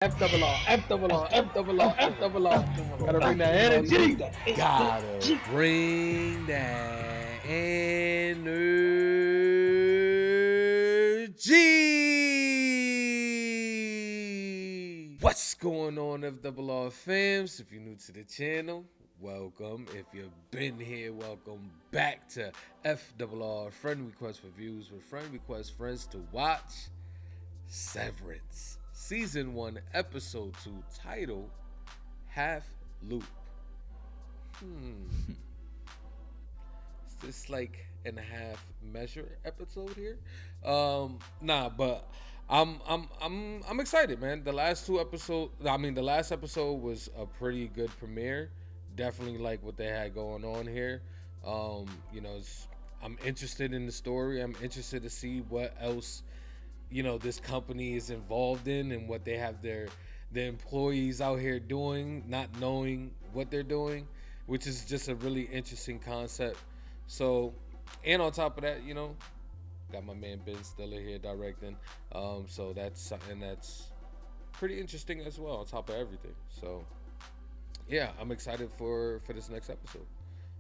F double R, F double R, F double R, F double R. Gotta bring that energy. Gotta bring that energy. What's going on, FRR fams? If you're new to the channel, welcome. If you've been here, welcome back to FRR Friend Request Reviews with friend request friends to watch Severance. Season 1, Episode 2, title Half Loop. Is this like in a half measure episode here? But I'm excited, man. The last episode was a pretty good premiere. Definitely like what they had going on here. I'm interested in the story. I'm interested to see what else this company is involved in and what they have the employees out here doing, not knowing what they're doing, which is just a really interesting concept. So, and on top of that, got my man Ben Stiller here directing. So that's pretty interesting as well on top of everything. So yeah, I'm excited for this next episode.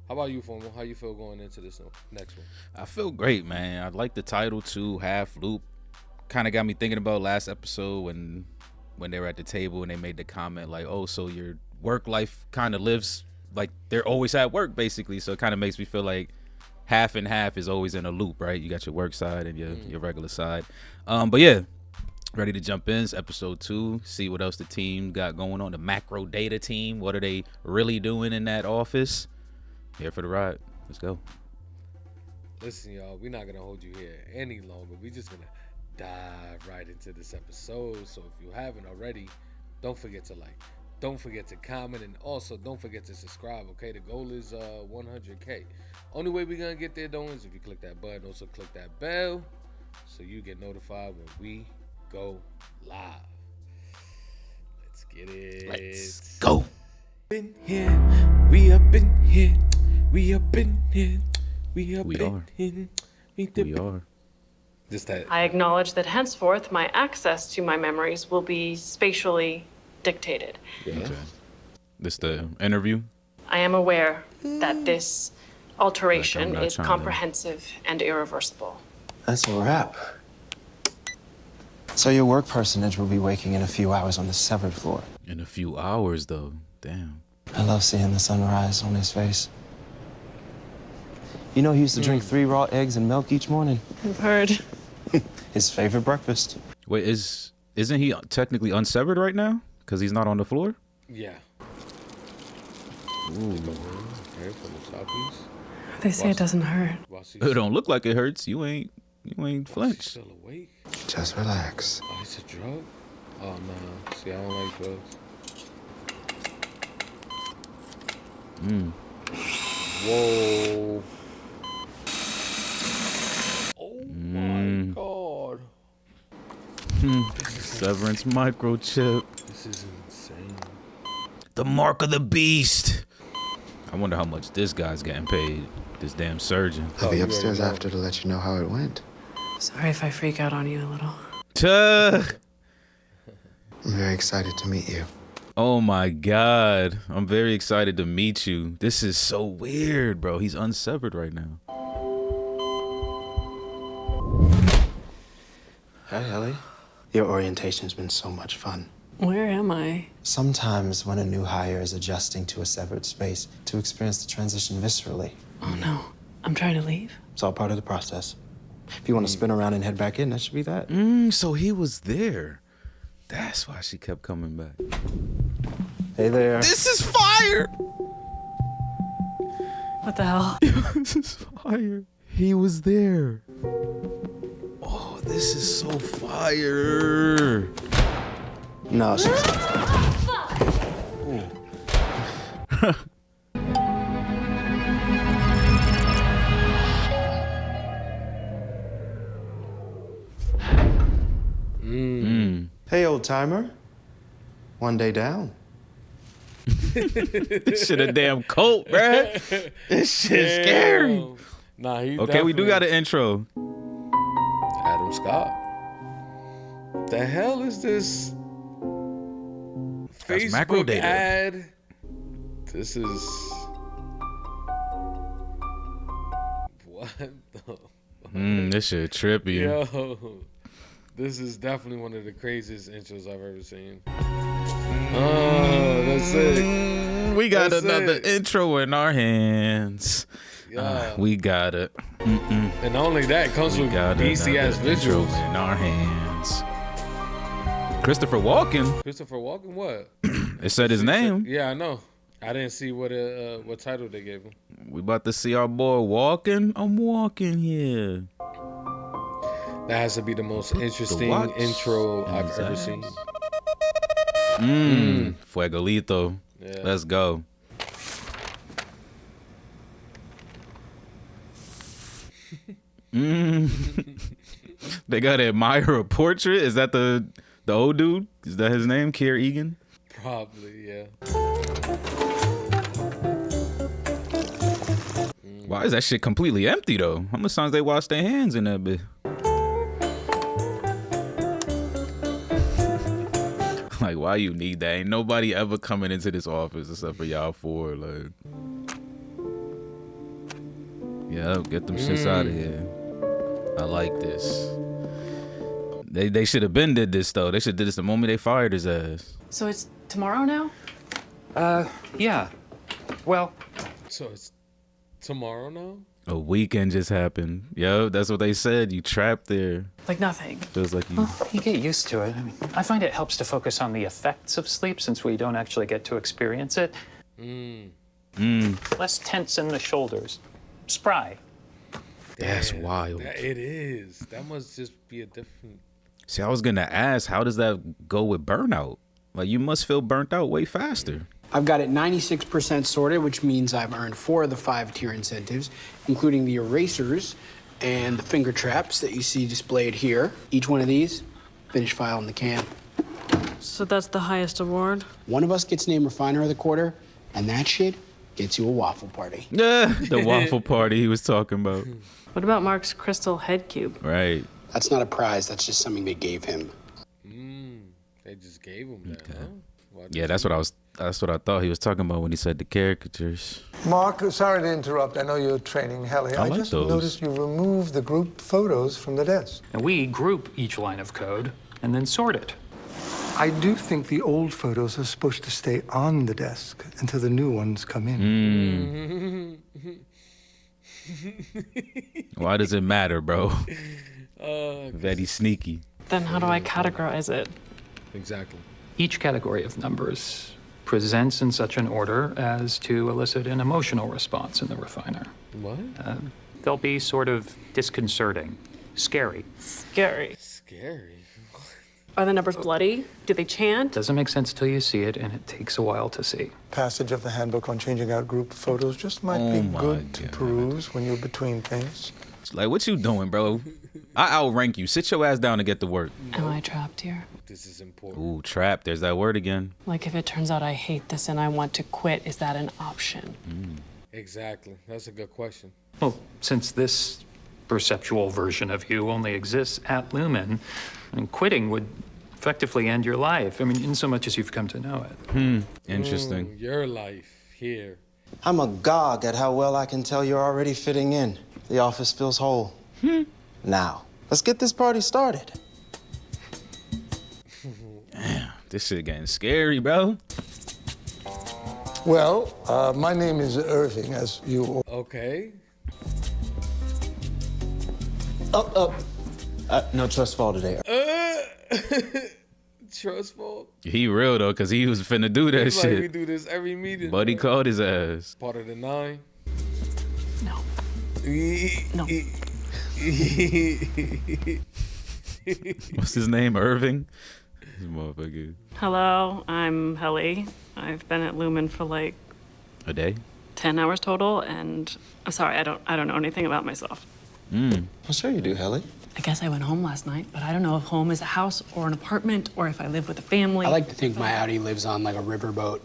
How about you, Formal? How you feel going into this next one? I feel great, man. I like the title too, Half Loop. Kind of got me thinking about last episode when they were at the table and they made the comment like, oh, so your work life kind of lives like they're always at work basically. So it kind of makes me feel like half and half is always in a loop, right? You got your work side and your regular side. But yeah, ready to jump in. It's episode 2. See what else the team got going on. The macrodata team. What are they really doing in that office? Here for the ride. Let's go. Listen, y'all, we're not gonna hold you here any longer. We're just gonna dive right into this episode. So if you haven't already, don't forget to like, don't forget to comment, and also don't forget to subscribe. Okay, the goal is 100K. Only way we're gonna get there though is if you click that button. Also click that bell so you get notified when we go live. Let's get it. Let's go. Been here, we up in here, we up in here, we up in here, We are. Just that. I acknowledge that henceforth my access to my memories will be spatially dictated. Yeah. Okay. This the interview? I am aware that this alteration I'm not is trying to- comprehensive and irreversible. That's a wrap. So your work personage will be waking in a few hours on the severed floor. In a few hours though. Damn. I love seeing the sunrise on his face. You know he used to drink 3 raw eggs and milk each morning. I've heard. His favorite breakfast. Wait, isn't he technically unsevered right now? Because he's not on the floor? Yeah. Ooh. Okay, from the top piece. They say it doesn't hurt. While she's, It don't look like it hurts. You ain't while she's flinched. still awake. Just relax. Oh, it's a drug? Oh, no. See, I don't like drugs. Whoa. Oh, my God. Severance microchip. This is insane. The mark of the beast. I wonder how much this guy's getting paid. This damn surgeon. I'll be you upstairs already know. after to let you know how it went. Sorry if I freak out on you a little. Tuh. I'm very excited to meet you. Oh my God. I'm very excited to meet you. This is so weird, bro. He's unsevered right now. Hi, Helly. Your orientation's been so much fun. Where am I? Sometimes when a new hire is adjusting to a severed space, to experience the transition viscerally. Oh no. I'm trying to leave. It's all part of the process. If you want to spin around and head back in, that should be that. So he was there. That's why she kept coming back. Hey there. This is fire. What the hell? This is fire. He was there. Oh, this is so fire. No, she's Hey, old timer. One day down. This shit a damn cult, bruh. This shit scary. Nah, he Okay, we do got an intro. Adam Scott. The hell is this? Facebook macrodata. ad. This is what the This shit trippy. yo. This is definitely one of the craziest intros I've ever seen. Oh, that's it. We got That's another it. intro in our hands. Yeah. We got it. And not only that, it comes We with got beastie ass another intro visuals. in our hands. Christopher Walken. Christopher Walken, what? It said his name. Yeah, I know. I didn't see what title they gave him. We about to see our boy walking. I'm walking here. That has to be the most interesting watch intro in I've his ever ass. seen. Fuegolito. Yeah. Let's go. They gotta admire a portrait. Is that the old dude? Is that his name? Kier Egan? Probably, yeah. Why is that shit completely empty though? How much times they wash their hands in that bit? Like, why you need that? Ain't nobody ever coming into this office except for y'all four. Like, yeah, get them shits out of here. I like this. They should have been did this though. They should did this the moment they fired his ass. So it's tomorrow now? Yeah. Well, So it's tomorrow now? A weekend just happened. Yo, that's what they said. You trapped there. Like nothing. Feels like you. you get used to it. I mean, I find it helps to focus on the effects of sleep since we don't actually get to experience it. Less tense in the shoulders. Spry. That's Damn, wild. It is. That must just be a different. See, I was gonna ask, how does that go with burnout? Like, you must feel burnt out way faster. I've got it 96% sorted, which means I've earned 4 of the 5 tier incentives, including the erasers and the finger traps that you see displayed here. Each one of these, finish file in the can. So that's the highest award? One of us gets named Refiner of the Quarter, and that shit gets you a waffle party. Yeah, the waffle party he was talking about. What about Mark's crystal head cube? Right. That's not a prize, that's just something they gave him. They just gave him that, huh? Why Yeah, that's what I thought he was talking about when he said the caricatures. Mark, sorry to interrupt. I know you're training Helly. I I like just those. noticed you removed the group photos from the desk. And we group each line of code and then sort it. I do think the old photos are supposed to stay on the desk until the new ones come in. Why does it matter, bro? Very sneaky. Then how do I categorize it? Exactly. Each category of numbers presents in such an order as to elicit an emotional response in the refiner. What? They'll be sort of disconcerting, scary. Scary. Scary. Are the numbers bloody? Do they chant? Doesn't make sense till you see it, and it takes a while to see. Passage of the handbook on changing out group photos just might Oh be my good to God. peruse when you're between things. Like, what you doing, bro? I outrank you. Sit your ass down and get to work. Am I trapped here? This is important. Ooh, trap. There's that word again. Like if it turns out I hate this and I want to quit, is that an option? Exactly. That's a good question. Well, since this perceptual version of you only exists at Lumen, and quitting would effectively end your life. I mean, in so much as you've come to know it. Interesting. Your life here. I'm agog at how well I can tell you're already fitting in. The office feels whole. Now, let's get this party started. This shit getting scary, bro. Well, my name is Irving, as you Okay. No trust fall today. Trustful. He real though, cause he was finna do that It's like we shit. do this every meeting. But he bro. called his ass. Part of the 9. No. No. What's his name? Irving? This motherfucker. Hello, I'm Helly. I've been at Lumen for like A day? 10 hours total, and I'm sorry, I don't know anything about myself. Well, sure you do, Helly. I guess I went home last night, but I don't know if home is a house or an apartment or if I live with a family. I like to think my Audi lives on like a riverboat.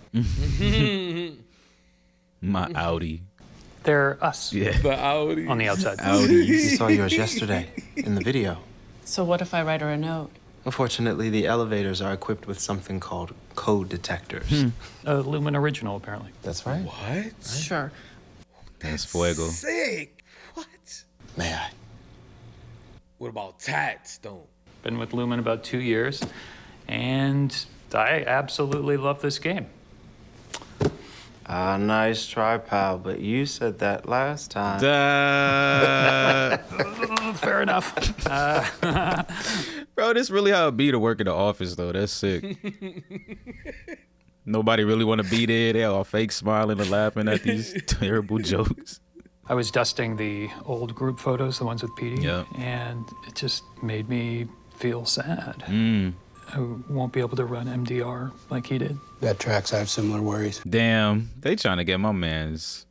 My Audi. They're us Yeah. The Audi. on the outside. We Audi. saw yours yesterday in the video. So what if I write her a note? Unfortunately, the elevators are equipped with something called code detectors. Lumen Original, apparently. That's right. What? Sure. That's fuego. Sick. What? May I? What about tats, though? Been with Lumen about 2 years, and I absolutely love this game. Nice try, pal, but you said that last time. Fair enough. Bro, this really how it be to work in the office, though. That's sick. Nobody really want to be there. They all fake smiling and laughing at these terrible jokes. I was dusting the old group photos, the ones with Petey, Yeah. and it just made me feel sad. I won't be able to run MDR like he did. That tracks. I have similar worries. Damn, they trying to get my man's.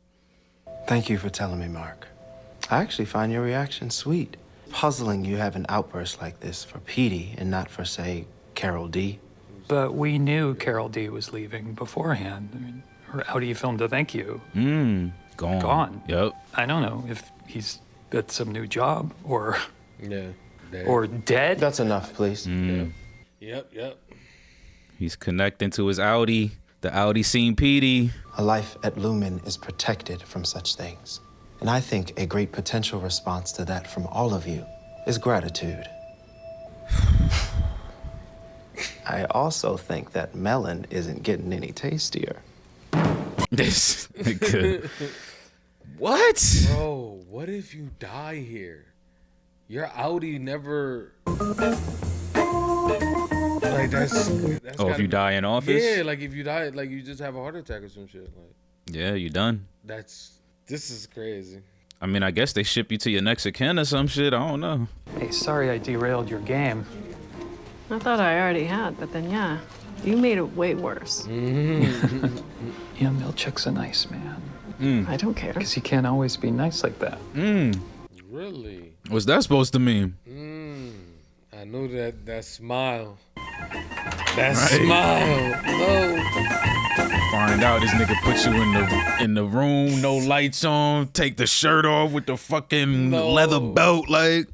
Thank you for telling me, Mark. I actually find your reaction sweet. Puzzling you have an outburst like this for Petey and not for, say, Carol D. But we knew Carol D was leaving beforehand. I mean, her Audi film to thank you. Gone. Gone. Yep. I don't know if he's at some new job or Yeah. Dead. or dead. That's enough, please. Yep. He's connecting to his Audi. The Audi seen Petey. A life at Lumen is protected from such things. And I think a great potential response to that from all of you is gratitude. I also think that melon isn't getting any tastier. This nigga. What? Bro, what if you die here? Your Audi never. Like that's Oh, if you die in office? Yeah, like if you die, like you just have a heart attack or some shit. Like Yeah, you done. this is crazy. I mean, I guess they ship you to your next of kin or some shit. I don't know. Hey, sorry I derailed your game. I thought I already had, but then yeah, you made it way worse. Yeah, Milchick's a nice man. I don't care. Because he can't always be nice like that. Really? What's that supposed to mean? I know that smile. That smile. No. Find out this nigga put you in the room, no lights on, take the shirt off with the fucking No. leather belt, like.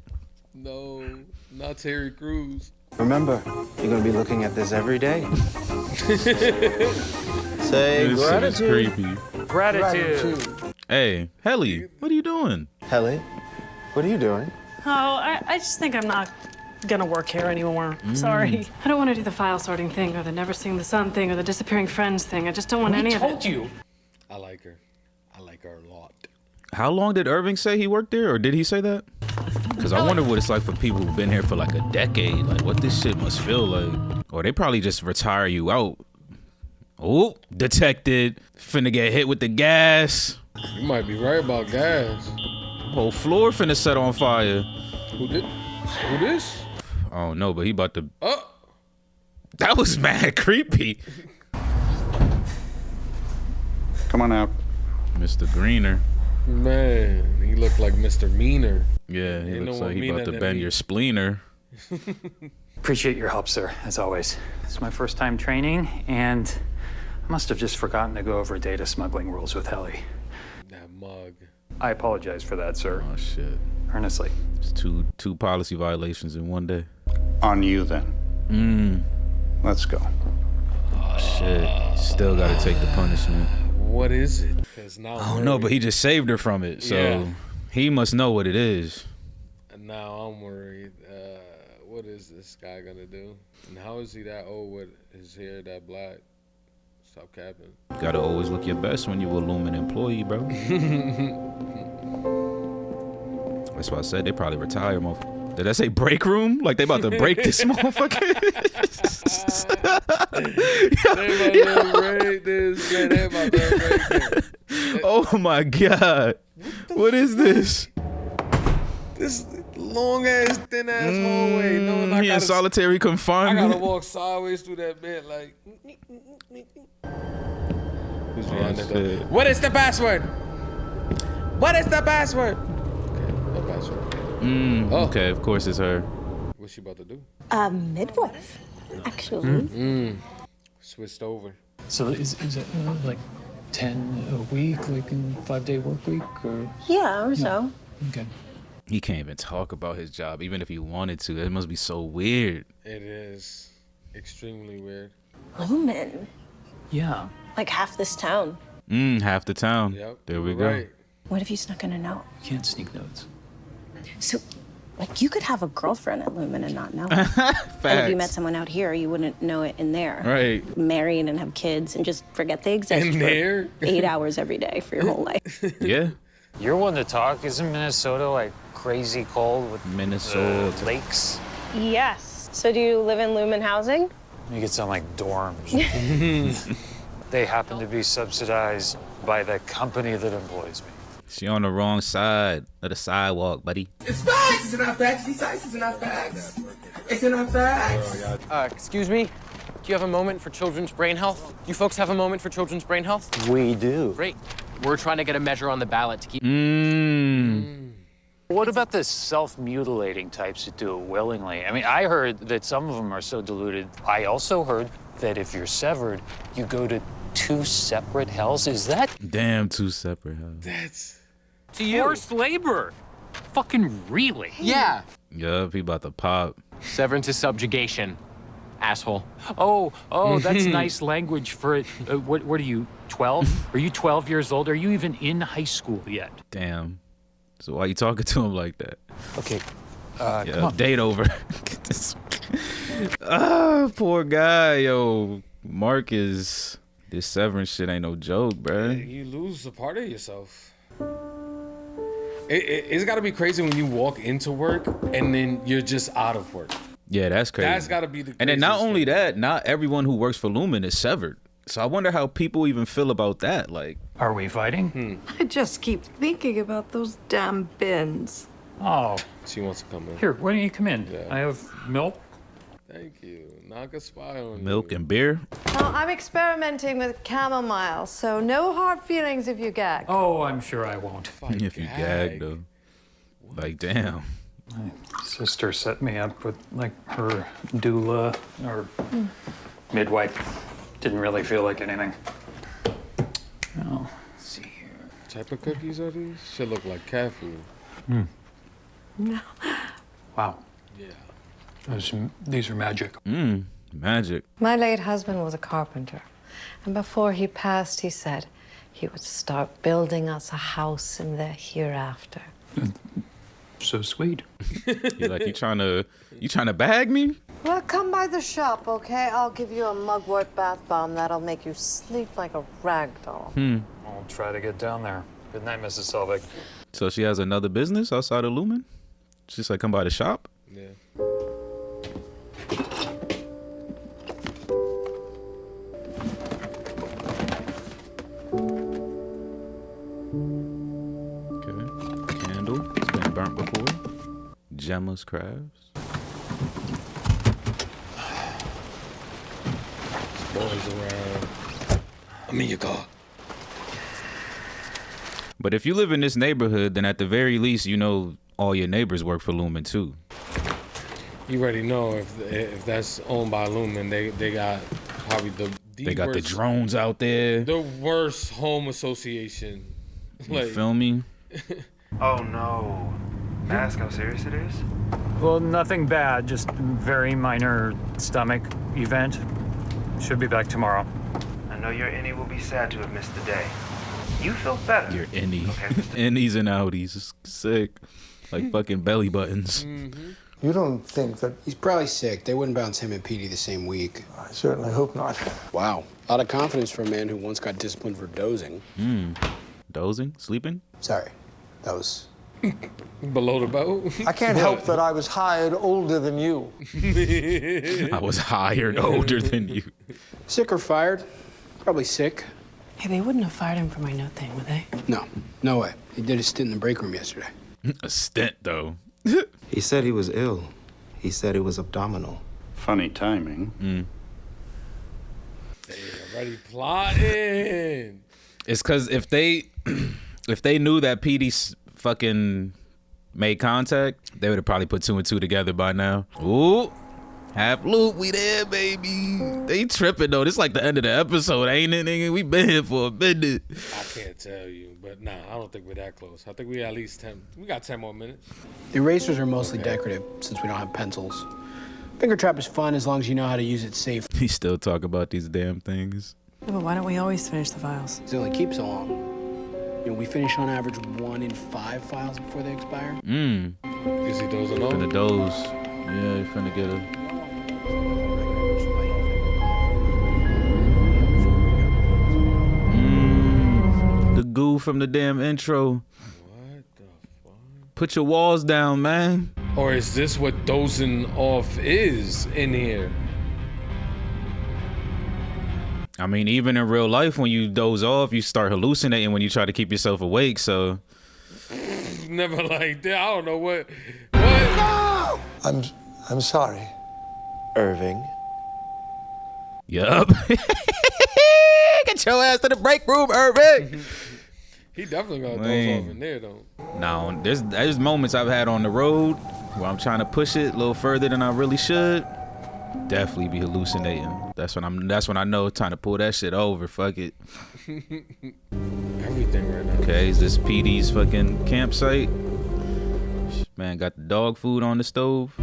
No. Not Terry Crews. Remember, you're gonna be looking at this every day. Say This shit is gratitude. creepy. Gratitude. Hey, Helly, what are you doing? Helly, what are you doing? Oh, I just think I'm not gonna work here anymore. Sorry. I don't want to do the file sorting thing, or the never seeing the sun thing, or the disappearing friends thing. I just don't want any of it. Told you. I like her. I like her a lot. How long did Irving say he worked there, or did he say that? Because I wonder what it's like for people who've been here for like a decade. Like, what this shit must feel like. Or they probably just retire you out. Oh, detected. Finna get hit with the gas. You might be right about gas. Whole floor finna set on fire. Who this? I don't know, but he about to. Oh. That was mad creepy. Come on out. Mr. Greener. Man, he looked like Mr. Meaner. Yeah, he Ain't looks no like he one about to meaner than bend me. your spleener. Appreciate your help, sir, as always. It's my first time training, and I must have just forgotten to go over data smuggling rules with Helly. That mug. I apologize for that, sir. Oh shit. Earnestly. It's two policy violations in one day. On you, then. Let's go. Oh shit. Still gotta take the punishment. What is it? 'Cause now I don't know, but he just saved her from it, so Yeah. he must know what it is. now I'm worried. What is this guy gonna do? And how is he that old with his hair that black? Stop capping. Gotta always look your best when you're a Lumen employee, bro. That's why I said they probably retire, motherfucker. Did I say break room? Like they about to break this motherfucker? They about to break this. Man, they about to break it. Oh my god. What is this? This long ass, thin ass hallway. Knowing I He in gotta, solitary I confinement. gotta walk sideways through that bed like. Who's behind that door? shit. What is the password? What is the password? Okay, no password. Okay, of course it's her. What's she about to do? Midwife, actually. Switched over. So is it like 10 a week, like in 5-day work week, or? Yeah, or so. Okay. He can't even talk about his job, even if he wanted to. It must be so weird. It is extremely weird. Lumen. Yeah. Like half this town. Half the town. Yep. There we Right. go. What if you snuck in a note? You can't sneak notes. So, like, you could have a girlfriend at Lumen and not know it. And if you met someone out here, you wouldn't know it in there. Right. Marry and have kids and just forget they exist In for there? 8 hours every day for your whole life. Yeah. You're one to talk. Isn't Minnesota like crazy cold with Minnesota. lakes? Yes. So do you live in Lumen housing? Make it sound like dorms. They happen to be subsidized by the company that employs me. She on the wrong side of the sidewalk, buddy. It's facts. It's in our facts. These sites is in our facts. It's in our facts. Excuse me? Do you have a moment for children's brain health? You folks have a moment for children's brain health? We do. Great. We're trying to get a measure on the ballot to keep... What about the self-mutilating types that do it willingly? I mean, I heard that some of them are so deluded. I also heard that if you're severed, you go to 2 separate hells. Is that? Damn, 2 separate hells. That's to you. Forced labor. Fucking really? Yeah. Yup, he about to pop. Severance is subjugation. Asshole. Oh, that's nice language for it. What are you, 12? Are you 12 years old? Are you even in high school yet? Damn. So why you talking to him like that? Okay, Yeah, date over. Poor guy, yo. Mark is... This Severance shit ain't no joke, bruh. You lose a part of yourself. It's got to be crazy when you walk into work and then you're just out of work. Yeah, that's crazy. That's got to be the. And then not craziest only thing. that, not everyone who works for Lumen is severed. So I wonder how people even feel about that. Like, are we fighting? I just keep thinking about those damn bins. Oh. She wants to come in. Here, why don't you come in? Yeah. I have milk. Thank you. Knock a spy on milk and beer. Oh, I'm experimenting with chamomile, so no hard feelings if you gag. Oh, I'm sure I won't. If you gag, though. Like, damn. My sister set me up with, like, her doula or midwife. Didn't really feel like anything. Oh, let's see here. What type of cookies are these? Should look like cat food. No. Wow. Yeah. These are magic. Magic. My late husband was a carpenter, and before he passed, he said he would start building us a house in the hereafter. So sweet. You like you trying to bag me? Well, come by the shop, okay? I'll give you a mugwort bath bomb that'll make you sleep like a rag doll. I'll try to get down there. Good night, Mrs. Selvig. So she has another business outside of Lumen? She's like, come by the shop? Yeah. Okay. Candle. It's been burnt before. Gemma's crabs. Boys around. I'm in your car. But if you live in this neighborhood, then at the very least, you know all your neighbors work for Lumen too. You already know if that's owned by Lumen, they got probably They got the worst, drones out there. the worst home association. You feel me? Oh no. Ask how serious it is? Well, nothing bad, just very minor stomach event. Should be back tomorrow. I know your innie will be sad to have missed the day. You feel better. Your innie. Innies and outies. It's sick. Like fucking belly buttons. You don't think that... He's probably sick. They wouldn't bounce him and Petey the same week. I certainly hope not. Wow. A lot of confidence for a man who once got disciplined for dozing. Dozing? Sleeping? Sorry. That was... Below the belt? I can't help that I was hired older than you. I was hired older than you. Sick or fired? Probably sick. Hey, they wouldn't have fired him for my note thing, would they? No. No way. He did a stint in the break room yesterday. A stint, though. He said he was ill. He said it was abdominal. Funny timing. They already plotting. It's because if they knew that Petey fucking made contact, they would have probably put 2 and 2 together by now. Ooh. Half loop, we there, baby. They tripping though. This like the end of the episode, ain't it, nigga? We been here for a minute. I can't tell you, but nah, I don't think we're that close. I think we at least 10. We got 10 more minutes. The erasers are mostly decorative since we don't have pencils. Finger trap is fun as long as you know how to use it safely. He still talk about these damn things. Yeah, but why don't we always finish the files? They only keep so long. You know, we finish on average 1 in 5 files before they expire. Is he dozing off? For the doze. Yeah, you finna get a... The goo from the damn intro. What the fuck? Put your walls down, man. Or is this what dozing off is in here? I mean, even in real life, when you doze off, you start hallucinating when you try to keep yourself awake, so... Never like that. I don't know what... No! I'm sorry. Irving. Yup. Get your ass to the break room, Irving. He definitely got doze off in there, though. Now, there's moments I've had on the road where I'm trying to push it a little further than I really should. Definitely be hallucinating. That's when I know time to pull that shit over. Fuck it. Everything right now. Okay, is this PD's fucking campsite? Man, got the dog food on the stove.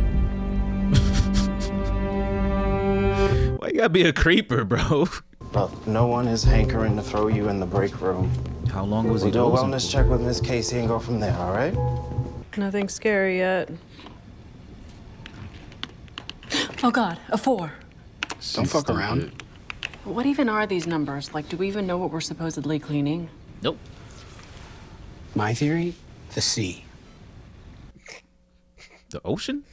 Why you gotta be a creeper, bro? Look, no one is hankering to throw you in the break room. How long was he We'll do a dozing wellness for? check with Miss Casey and go from there, all right? Nothing scary yet. Oh God, a 4. Don't fuck around. What even are these numbers? Like, do we even know what we're supposedly cleaning? Nope. My theory, the sea. The ocean?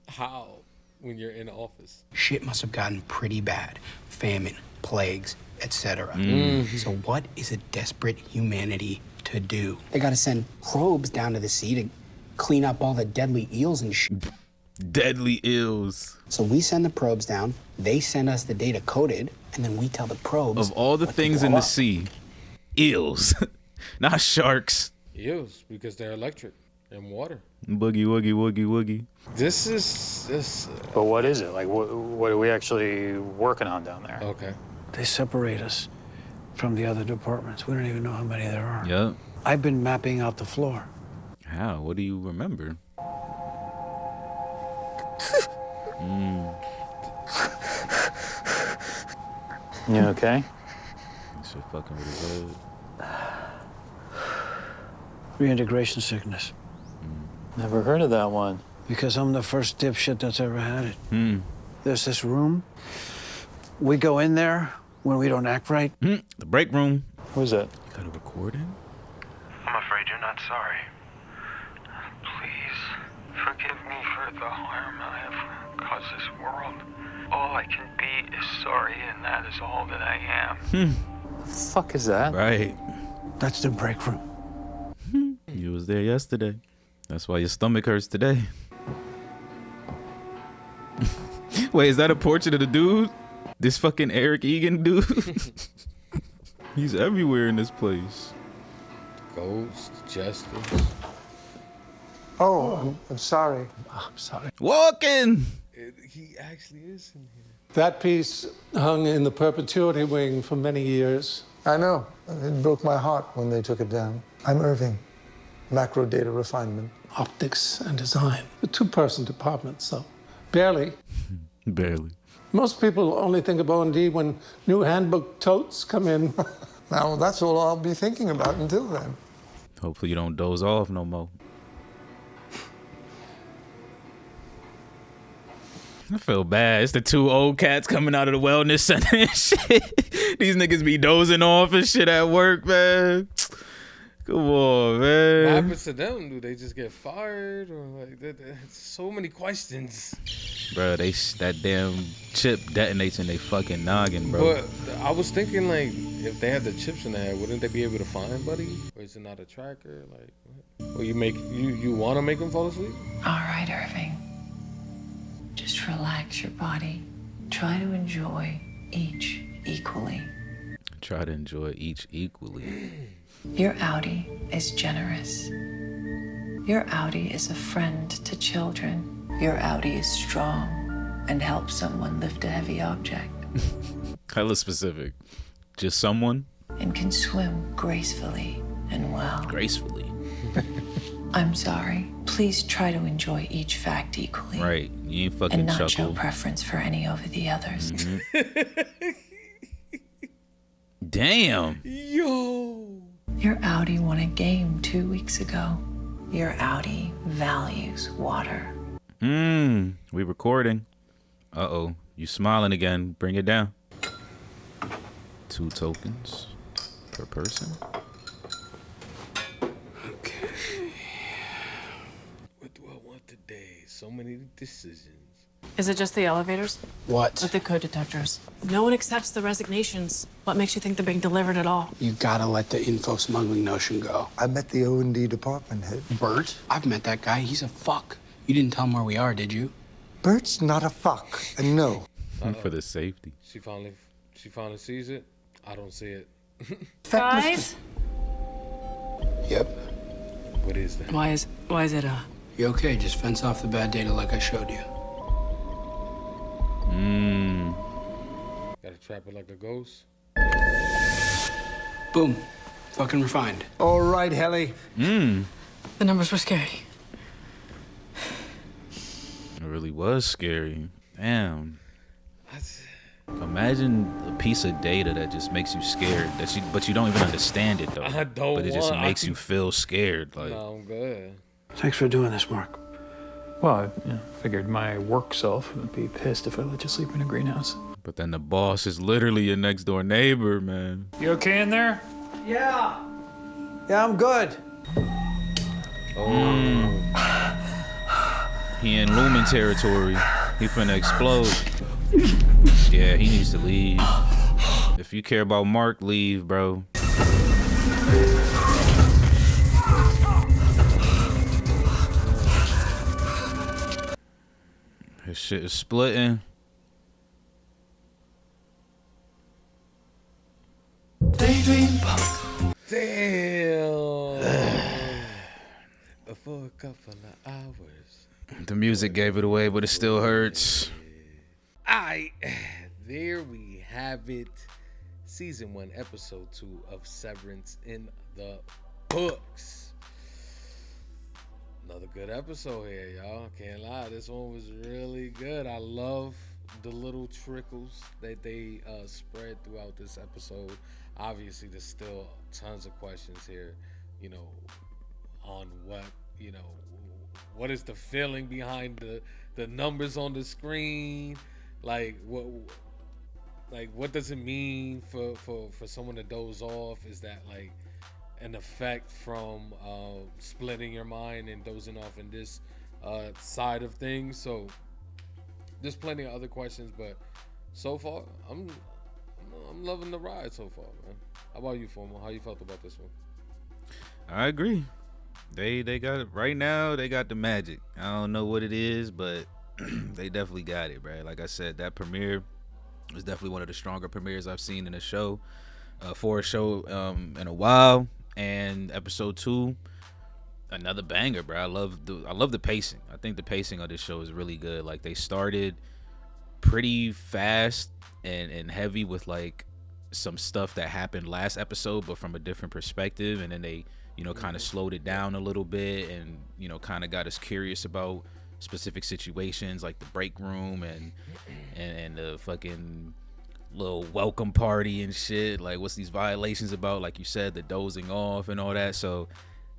How? When you're in office. Shit must have gotten pretty bad. Famine, plagues, etc. So what is a desperate humanity to do? They gotta send probes down to the sea to clean up all the deadly eels and shit. Deadly eels. So we send the probes down, they send us the data coded, and then we tell the probes. Of all the things in the sea, eels, not sharks. Eels, because they're electric and water. Boogie woogie woogie woogie. This is. But what is it? Like, what are we actually working on down there? Okay. They separate us from the other departments. We don't even know how many there are. Yep. I've been mapping out the floor. How? What do you remember? You okay? So fucking really good. Reintegration sickness. Never heard of that one. Because I'm the first dipshit that's ever had it. There's this room. We go in there when we don't act right. The break room. Who's that? You got a recording? I'm afraid you're not sorry. Please, forgive me for the harm I have caused this world. All I can be is sorry, and that is all that I am. The fuck is that? Right. That's the break room. You was there yesterday. That's why your stomach hurts today. Wait, is that a portrait of the dude? This fucking Eric Egan dude? He's everywhere in this place. Ghost, Justice. Oh, I'm sorry. I'm sorry. Walking! He actually is in here. That piece hung in the perpetuity wing for many years. I know. It broke my heart when they took it down. I'm Irving. Macrodata refinement. Optics and design. A 2-person department, so barely. Barely. Most people only think of O&D when new handbook totes come in. Now, that's all I'll be thinking about until then. Hopefully you don't doze off no more. I feel bad. It's the 2 old cats coming out of the wellness center and shit. These niggas be dozing off and shit at work, man. Come on, man. What happens to them? Do they just get fired? Or like, so many questions. Bro, that damn chip detonates in they fucking noggin, bro. But I was thinking, like, if they had the chips in there, wouldn't they be able to find Buddy? Or is it not a tracker? Like, what? Or you want to make them fall asleep? All right, Irving. Just relax your body. Try to enjoy each equally. Try to enjoy each equally. Your Audi is generous. Your Audi is a friend to children. Your Audi is strong. and help someone lift a heavy object. Hella specific. Just someone? And can swim gracefully and well. Gracefully. I'm sorry. Please try to enjoy each fact equally. Right. You ain't fucking and not chuckle. show preference for any over the others. Damn. Yo. Your Audi won a game 2 weeks ago. Your Audi values water. We recording. Uh-oh. You smiling again. Bring it down. 2 tokens per person. Okay. What do I want today? So many decisions. Is it just the elevators? What? With the code detectors. No one accepts the resignations. What makes you think they're being delivered at all? You gotta let the info smuggling notion go. I met the O&D department head. Bert? I've met that guy. He's a fuck. You didn't tell him where we are, did you? Bert's not a fuck, and no. For the safety. She finally sees it. I don't see it. Guys? Yep. What is that? Why is it You okay? Just fence off the bad data like I showed you. Gotta trap it like a ghost. Boom. Fucking refined. All right, Helly. The numbers were scary. It really was scary. Damn. Imagine a piece of data that just makes you scared. But you don't even understand it though. I don't But it just want- makes you feel scared. Like, No, I'm good. Thanks for doing this, Mark. Well, I figured my work self would be pissed if I let you sleep in a greenhouse. but then the boss is literally your next door neighbor, man. You okay in there? Yeah. Yeah, I'm good. He in Lumen territory. He finna explode. Yeah, he needs to leave. If you care about Mark, leave, bro. His shit is splitting. Damn. For a couple of hours. The music gave it away, but it still hurts. Alright, there we have it. Season 1, episode 2 of Severance in the books. Another good episode here, y'all. Can't lie, this one was really good. I love the little trickles that they spread throughout this episode. Obviously, there's still tons of questions here, you know, on what is the feeling behind the numbers on the screen? Like what does it mean for someone to doze off? Is that like an effect from splitting your mind and dozing off in this side of things? So there's plenty of other questions, but so far I'm loving the ride so far, man. How about you, Formal? How you felt about this one? I agree. They got it right now. They got the magic. I don't know what it is, but they definitely got it, bro. Like I said, that premiere was definitely one of the stronger premieres I've seen in a show, for a show in a while. And episode 2, another banger, bro. I love the pacing. I think the pacing of this show is really good. Like, they started pretty fast and heavy with like some stuff that happened last episode, but from a different perspective, and then they, you know, kind of slowed it down a little bit, and, you know, kind of got us curious about specific situations like the break room and the fucking little welcome party and shit. Like, what's these violations about? Like you said, the dozing off and all that. So,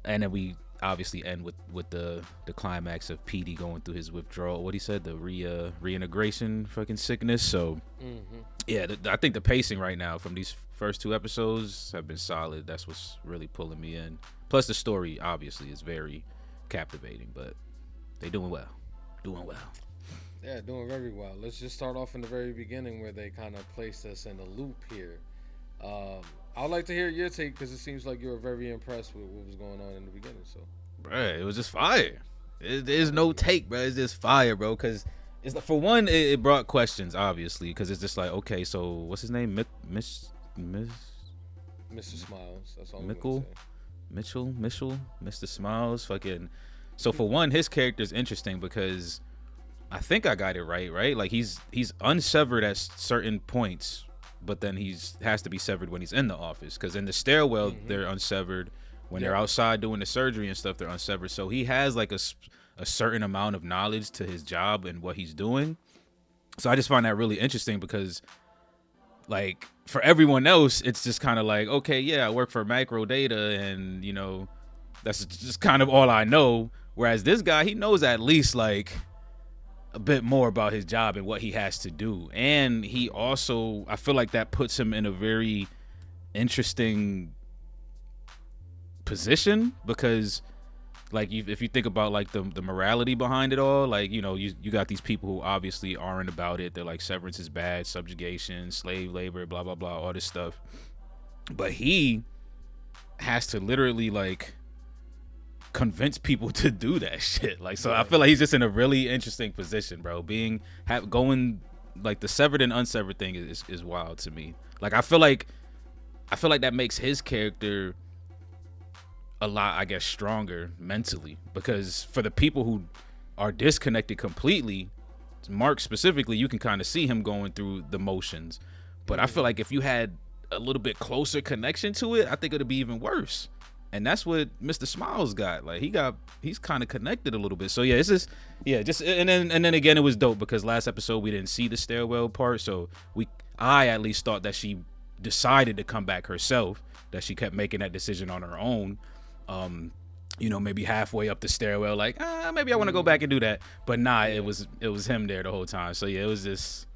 and then we obviously end with the climax of Petey going through his withdrawal. What he said, the reintegration fucking sickness. So, yeah, I think the pacing right now from these first 2 episodes have been solid. That's what's really pulling me in. Plus, the story obviously is very captivating, but they doing well. Yeah, doing very well. Let's just start off in the very beginning where they kind of placed us in a loop here. I'd like to hear your take, because it seems like you were very impressed with what was going on in the beginning. So, Bruh, it was just fire. There's no take, bro. It's just fire, bro. Because it's like, for one, it brought questions, obviously, because it's just like, okay, so what's his name? Mr. Smiles. That's all. Mitchell, Mr. Smiles, fucking. So for one, his character is interesting because I think I got it right? Like he's unsevered at certain points, but then has to be severed when he's in the office. Because in the stairwell, they're unsevered. When they're outside doing the surgery and stuff, they're unsevered. So he has like a certain amount of knowledge to his job and what he's doing. So I just find that really interesting because, like, for everyone else, it's just kind of like, okay, yeah, I work for macrodata, and you know, that's just kind of all I know. Whereas this guy, he knows at least like a bit more about his job and what he has to do. And he also, I feel like that puts him in a very interesting position because, like, if you think about like the morality behind it all, like, you know, you got these people who obviously aren't about it. They're like, severance is bad, subjugation, slave labor, blah blah blah, all this stuff. But he has to literally like convince people to do that shit. Like, so I feel like he's just in a really interesting position, bro. Going like the severed and unsevered thing is wild to me. Like, I feel like that makes his character a lot, I guess, stronger mentally, because for the people who are disconnected completely, Mark specifically, you can kind of see him going through the motions. But I feel like if you had a little bit closer connection to it, I think it'd be even worse. And that's what Mr. Smiles got. Like, he's kind of connected a little bit. So yeah, it's just and then again, it was dope because last episode we didn't see the stairwell part, so I at least thought that she decided to come back herself, that she kept making that decision on her own. You know, maybe halfway up the stairwell, like, maybe I want to go back and do that. But nah, it was him there the whole time. So yeah, it was just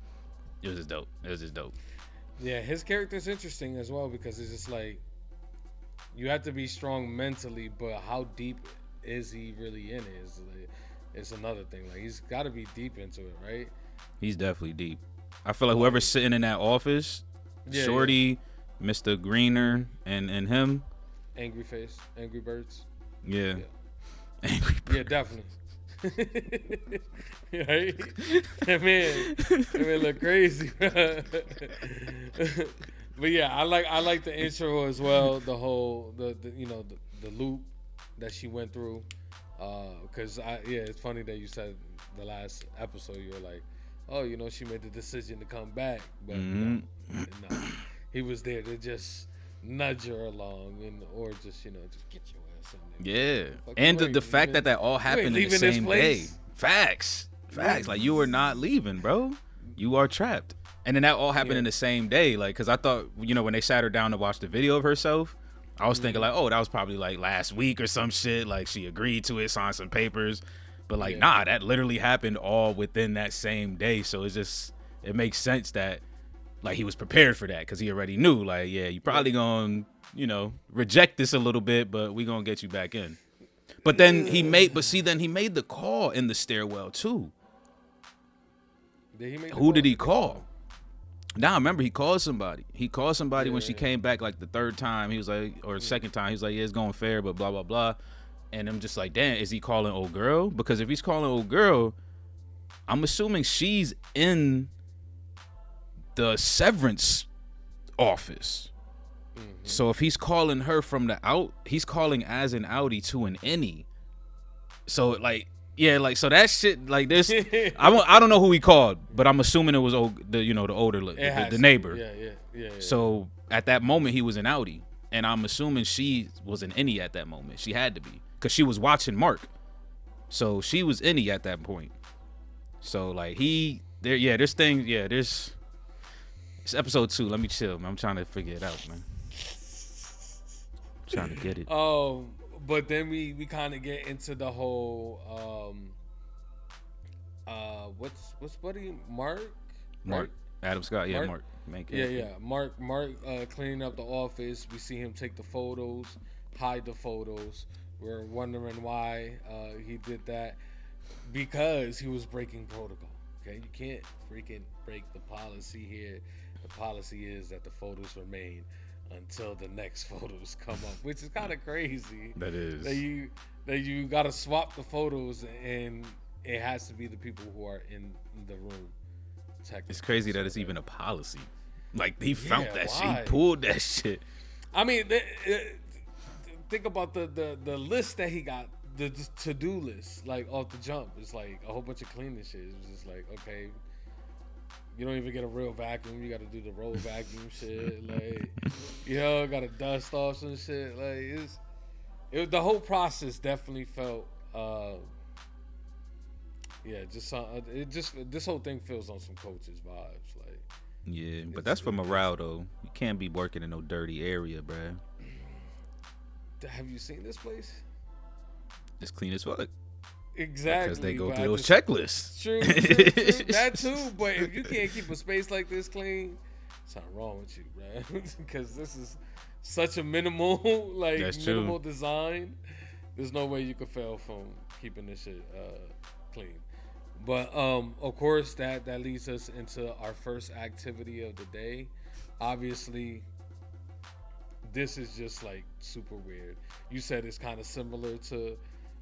dope. It was just dope. Yeah, his character's interesting as well because it's just like, you have to be strong mentally, but how deep is he really in it? It's another thing. Like, he's got to be deep into it, right? He's definitely deep. I feel like whoever's sitting in that office, Shorty, Mr. Greener, and him. Angry face, Angry Birds. Yeah. Angry Birds. Yeah, definitely. Right? That man look crazy. But yeah, I like the intro as well. The whole the loop that she went through. Because it's funny that you said the last episode you were like, oh, you know, she made the decision to come back, but no, he was there to just nudge her along or just get your ass in there. Yeah, and the fact that all happened in the same day. Facts. Like, you were not leaving, bro. You are trapped. And then that all happened in the same day. Like, because I thought, when they sat her down to watch the video of herself, I was thinking like, oh, that was probably like last week or some shit. Like, she agreed to it, signed some papers. But like, nah, that literally happened all within that same day. So it makes sense that like he was prepared for that because he already knew, like, yeah, you probably gonna, reject this a little bit, but we gonna get you back in. But then he made the call in the stairwell too. Who did he call? Now I remember he called somebody. When she came back like the third time. He was like, or second time, he was like, yeah, it's going fair, but blah blah blah. And I'm just like, damn, is he calling old girl? Because if he's calling old girl, I'm assuming she's in the Severance office. So if he's calling her from the out, he's calling as an outie to an innie. So like, yeah, like, so that shit, like this, I don't know who he called, but I'm assuming it was the older, the neighbor. Yeah. So at that moment he was an outie, and I'm assuming she was an innie at that moment. She had to be, because she was watching Mark. So she was innie at that point. So like it's episode 2. Let me chill, man. I'm trying to figure it out, man. Trying to get it. But then we kind of get into the whole what's buddy Mark Adam Scott, yeah, Mark. Mark cleaning up the office. We see him take the photos, hide the photos. We're wondering why he did that, because he was breaking protocol. Okay, you can't freaking break the policy here. The policy is that the photos remain until the next photos come up, which is kind of crazy. That is. That you gotta swap the photos, and it has to be the people who are in the room. It's crazy that it's even a policy. Like, he found that shit. He pulled that shit. I mean, think about the list that he got the to-do list, like off the jump. It's like a whole bunch of cleaning shit. It's just like, okay, you don't even get a real vacuum. You got to do the roll vacuum shit. Like, got to dust off some shit. Like, the whole process definitely felt, this whole thing feels on some Coach's vibes. Like, yeah, but that's for morale though. You can't be working in no dirty area, bruh. Have you seen this place? It's clean as fuck. Exactly. Because they go through those checklists. True. That too. But if you can't keep a space like this clean, something wrong with you, bro. Because this is such a minimal, minimal design. There's no way you could fail from keeping this shit clean. But of course, that leads us into our first activity of the day. Obviously, this is just like super weird. You said it's kind of similar to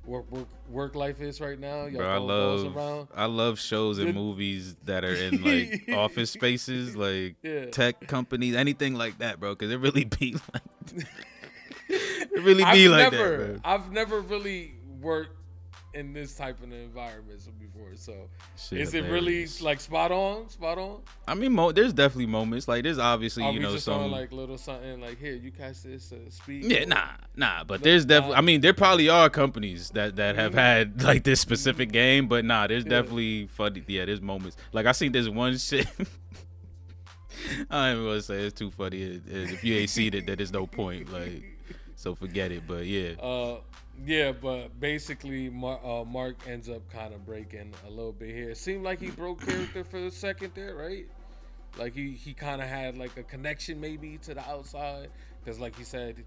work life is right now. Y'all Bro, I love shows and movies that are in like office spaces, like tech companies, anything like that, bro. Because it really be like that, bro. I've never really worked in this type of environment before, so is it really like spot on? I mean, there's definitely moments like there's obviously just some on, like little something like here you catch this speed. Yeah, nah, but there's definitely. I mean, there probably are companies that have had like this specific game, but there's definitely funny. Yeah, there's moments like I seen this one shit. I ain't even gonna say it's too funny. If you ain't seen it, then there's no point. Like, so forget it. But yeah. Yeah, but basically, Mark ends up kind of breaking a little bit here. It seemed like he broke character for a second there, right? Like he kind of had like a connection maybe to the outside, because like he said,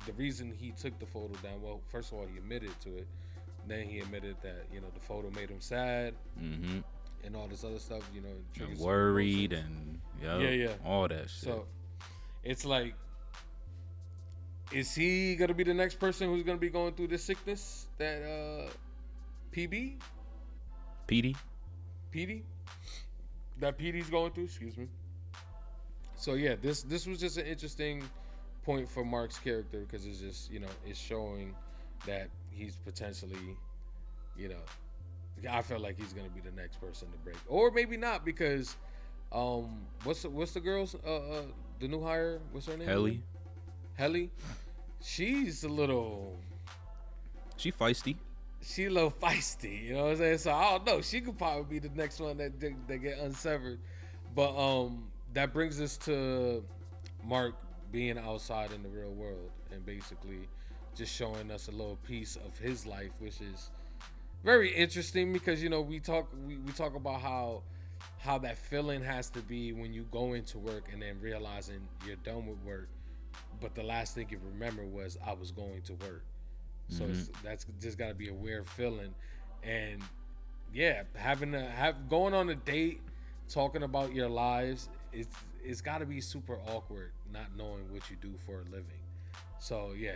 the reason he took the photo down. Well, first of all, he admitted to it. Then he admitted that the photo made him sad, and all this other stuff. And worried and all that shit. So it's like, is he gonna be the next person who's gonna be going through this sickness that PD that PD's going through? Excuse me. So yeah, this was just an interesting point for Mark's character, because it's just it's showing that he's potentially I feel like he's gonna be the next person to break, or maybe not, because what's the girl's the new hire? What's her name? Helly. She's a little. She feisty. She a little feisty, you know what I'm saying? So I don't know. She could probably be the next one that get unsevered. But that brings us to Mark being outside in the real world and basically just showing us a little piece of his life, which is very interesting, because we talk about how that feeling has to be when you go into work and then realizing you're done with work, but the last thing you remember was I was going to work. So that's just got to be a weird feeling. And yeah, going on a date, talking about your lives, it's got to be super awkward not knowing what you do for a living. So yeah,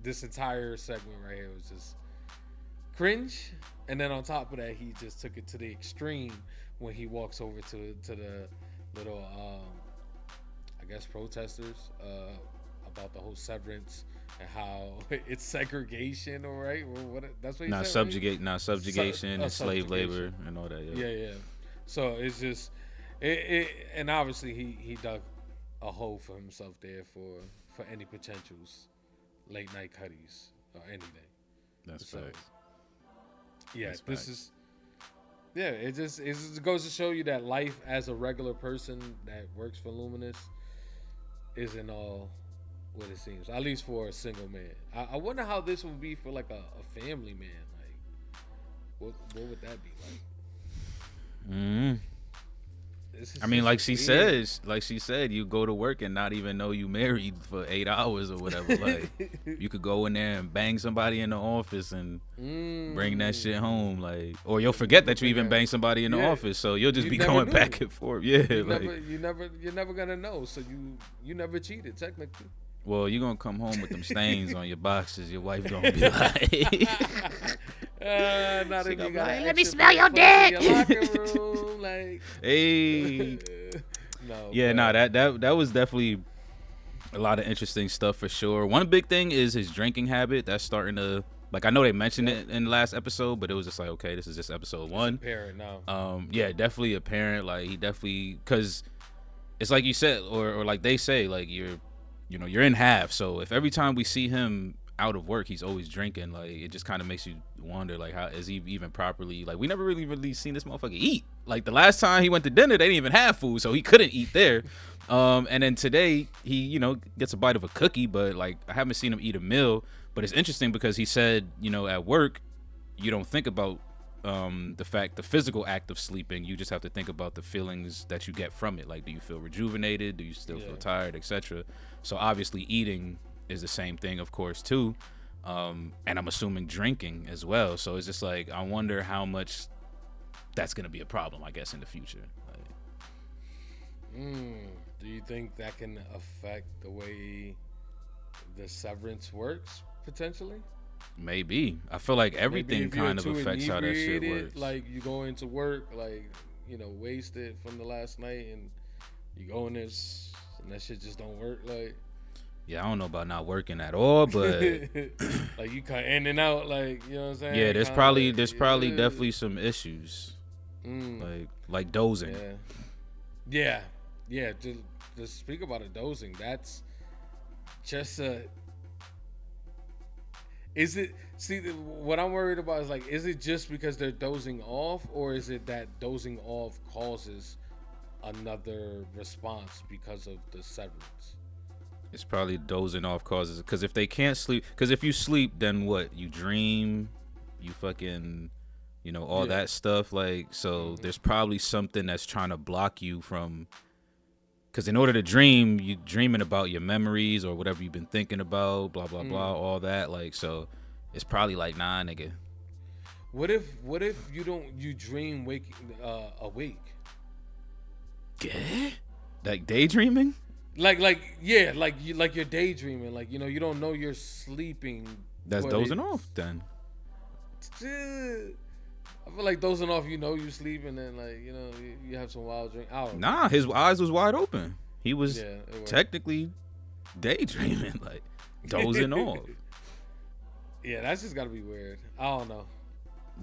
this entire segment right here was just cringe. And then on top of that, he just took it to the extreme when he walks over to the little I guess protesters about the whole severance and how it's segregation, all right? What that's what he said. Subjugation and slave labor and all that. Yeah. So it's just and obviously he dug a hole for himself there for any potentials late night cutties or anything. That's facts. Yeah, it just goes to show you that life as a regular person that works for Luminous isn't all what it seems. At least for a single man. I wonder how this would be for like a family man. Like, what would that be like? I mean, like she said, you go to work and not even know you married for 8 hours or whatever. Like, you could go in there and bang somebody in the office and bring that shit home, like, or you'll forget that you even banged somebody in the office, so you'll just be going back and forth. Yeah, you're never gonna know. So you never cheated technically. Well, you're gonna come home with them stains on your boxes. Your wife gonna be like, not if you got let me smell your dick. In your locker room, like, hey. That was definitely a lot of interesting stuff for sure. One big thing is his drinking habit. That's starting to Like I know they mentioned it in the last episode, but it was just like, okay, this is just episode 1. Apparent now. Yeah, definitely apparent. Like he definitely, because it's like you said, or like they say, like you're in half. So if every time we see him out of work, he's always drinking, like it just kind of makes you wonder, like how is he even properly? Like we never really seen this motherfucker eat. Like the last time he went to dinner, they didn't even have food, so he couldn't eat there. And then today he gets a bite of a cookie, but like I haven't seen him eat a meal. But it's interesting because he said, at work, you don't think about the physical act of sleeping. You just have to think about the feelings that you get from it. Like, do you feel rejuvenated? Do you still feel tired, etc.? So obviously eating is the same thing, of course, too. And I'm assuming drinking as well. So it's just like, I wonder how much that's going to be a problem, I guess, in the future. Do you think that can affect the way the severance works, potentially? Maybe. I feel like everything kind of affects how that shit works. Like you go into work, like, wasted from the last night, and you go in this, and that shit just don't work. Like, yeah, I don't know about not working at all, but like you cut in and out, like, you know what I'm saying? Yeah, there's probably definitely some issues, like dozing. Yeah. To speak about a dozing, that's just a. Is it? See, what I'm worried about is like, is it just because they're dozing off, or is it that dozing off causes another response because of the severance? It's probably dozing off causes, because if they can't sleep, because if you sleep, then what? You dream, you fucking, all that stuff. Like, so there's probably something that's trying to block you from. Because in order to dream, you're dreaming about your memories or whatever you've been thinking about, blah, blah, blah, all that. Like, so it's probably like, nah, nigga. What if you dream awake? Yeah? Like daydreaming? Like you're daydreaming. Like, you don't know you're sleeping. That's dozing off then. I feel like dozing off, you sleep, and then like, you have some wild drink. I don't know. Nah, his eyes was wide open. He was technically daydreaming, like dozing off. Yeah, that's just gotta be weird. I don't know.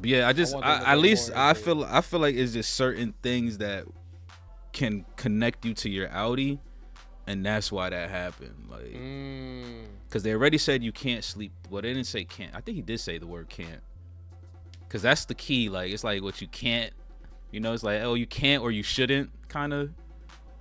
But yeah, I feel like it's just certain things that can connect you to your outie, and that's why that happened. Like, because they already said you can't sleep. Well, they didn't say can't. I think he did say the word can't. Because that's the key. Like, it's like what you can't, it's like, oh, you can't or you shouldn't, kind of,